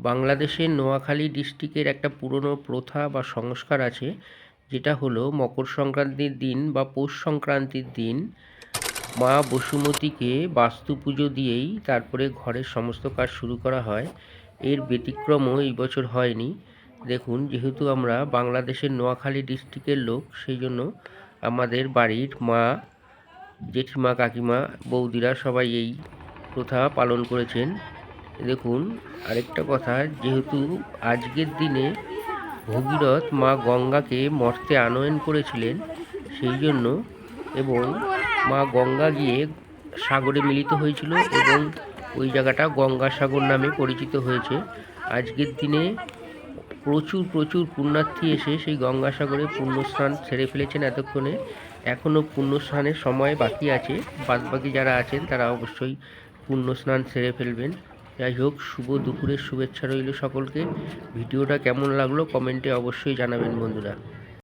বাংলাদেশের নোয়াখালী ডিস্ট্রিক্টের একটা পুরনো প্রথা বা সংস্কার আছে, যেটা হলো মকর সংক্রান্তির দিন বা পৌষ সংক্রান্তির দিন মা বসুমতীকে বাস্তু পুজো দিয়েই তারপরে ঘরের সমস্ত কাজ শুরু করা হয়। এর ব্যতিক্রমও এই বছর হয়নি। দেখুন, যেহেতু আমরা বাংলাদেশের নোয়াখালী ডিস্ট্রিক্টের লোক, সেই জন্য আমাদের বাড়ির মা, জেঠিমা, কাকিমা, বৌদিরা সবাই এই প্রথা পালন করেছেন। দেখুন, আরেকটা কথা, যেহেতু আজকের দিনে ভগীরথ মা গঙ্গাকে মর্তে আনয়ন করেছিলেন, সেই জন্য এবং মা গঙ্গা গিয়ে সাগরে মিলিত হয়েছিল এবং ওই জায়গাটা গঙ্গাসাগর নামে পরিচিত হয়েছে। আজকের দিনে প্রচুর প্রচুর পুণ্যার্থী এসে সেই গঙ্গাসাগরে পুণ্যস্নান সেরে ফেলেছেন এতক্ষণে। এখনও পুণ্যস্নানের সময় বাকি আছে, বাদবাকি যারা আছেন তারা অবশ্যই পুণ্যস্নান সেরে ফেলবেন। যাই হোক, শুভ দুপুরের শুভেচ্ছা রইল সকলকে। ভিডিওটা কেমন লাগলো কমেন্টে অবশ্যই জানাবেন বন্ধুরা।